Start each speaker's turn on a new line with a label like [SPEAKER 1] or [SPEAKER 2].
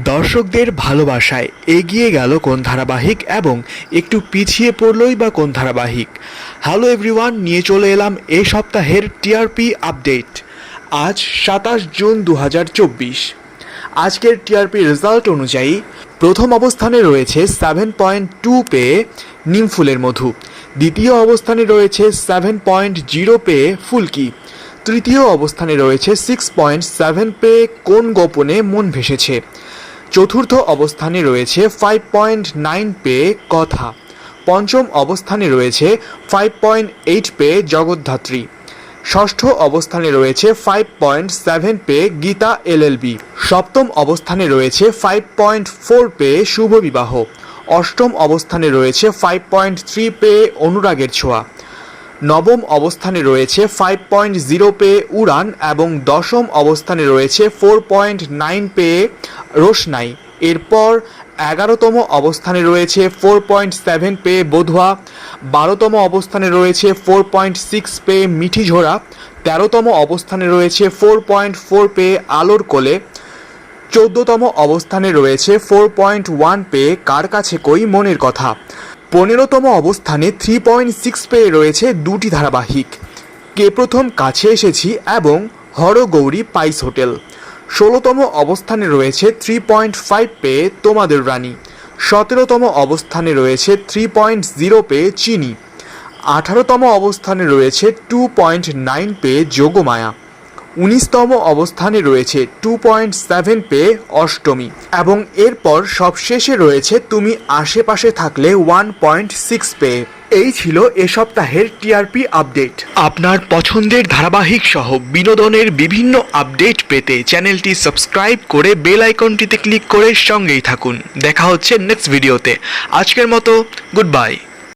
[SPEAKER 1] দর্শকদের ভালোবাসায় এগিয়ে গেল কোন ধারাবাহিক এবং একটু পিছিয়ে পড়লই বা কোন ধারাবাহিক। হ্যালো এভরিওয়ান, নিয়ে চলে এলাম এই সপ্তাহের টিআরপি আপডেট। আজ 27 জুন 2024। আজকের টিআরপি রেজাল্ট অনুযায়ী প্রথম অবস্থানে রয়েছে 7.2 পেয়ে নিমফুলের মধু, দ্বিতীয় অবস্থানে রয়েছে 7.0 পেয়ে ফুলকি, তৃতীয় অবস্থানে রয়েছে 6.7 পেয়ে কোন গোপনে মন ভেসেছে, চতুর্থ অবস্থানে রয়েছে 5.9 পেয়ে কথা, পঞ্চম অবস্থানে রয়েছে 5.8 পেয়ে জগদ্ধাত্রী, ষষ্ঠ অবস্থানে রয়েছে 5.7 পেয়ে গীতা এলএলবি, সপ্তম অবস্থানে রয়েছে 5.4 পেয়ে শুভ বিবাহ, অষ্টম অবস্থানে রয়েছে 5.3 পেয়ে অনুরাগের ছোঁয়া, নবম অবস্থানে রয়েছে 5.0 পেয়ে উড়ান এবং দশম অবস্থানে রয়েছে 4.9 পেয়ে রোশনাই। এরপর 11তম অবস্থানে রয়েছে 4.7 পেয়ে বধুয়া, 12তম অবস্থানে রয়েছে 4.6 পেয়ে মিঠি ঝোড়া, 13তম অবস্থানে রয়েছে 4.4 পেয়ে আলোর কোলে, 14তম অবস্থানে রয়েছে 4.1 পেয়ে কার কাছে কই মনের কথা, 15তম অবস্থানে 3.6 পেয়ে রয়েছে দুটি ধারাবাহিক, কে প্রথম কাছে এসেছি এবং হরগৌরী পাইস হোটেল, 16তম অবস্থানে রয়েছে 3.5 পেয়ে তোমাদের রানী, 17তম অবস্থানে রয়েছে 3.0 পেয়ে চিনি, 18তম অবস্থানে রয়েছে 2.9 পেয়ে যোগমায়া, 19তম অবস্থানে রয়েছে 2.7 পেয়ে অষ্টমী এবং এরপর সবশেষে রয়েছে তুমি আশেপাশে থাকলে 1.6 পেয়ে। এই ছিল এ সপ্তাহের টিআরপি আপডেট। আপনার পছন্দের ধারাবাহিক সহ বিনোদনের বিভিন্ন আপডেট পেতে চ্যানেলটি সাবস্ক্রাইব করে বেল আইকনটিতে ক্লিক করে সঙ্গেই থাকুন। দেখা হচ্ছে নেক্সট ভিডিওতে। আজকের মতো গুড বাই।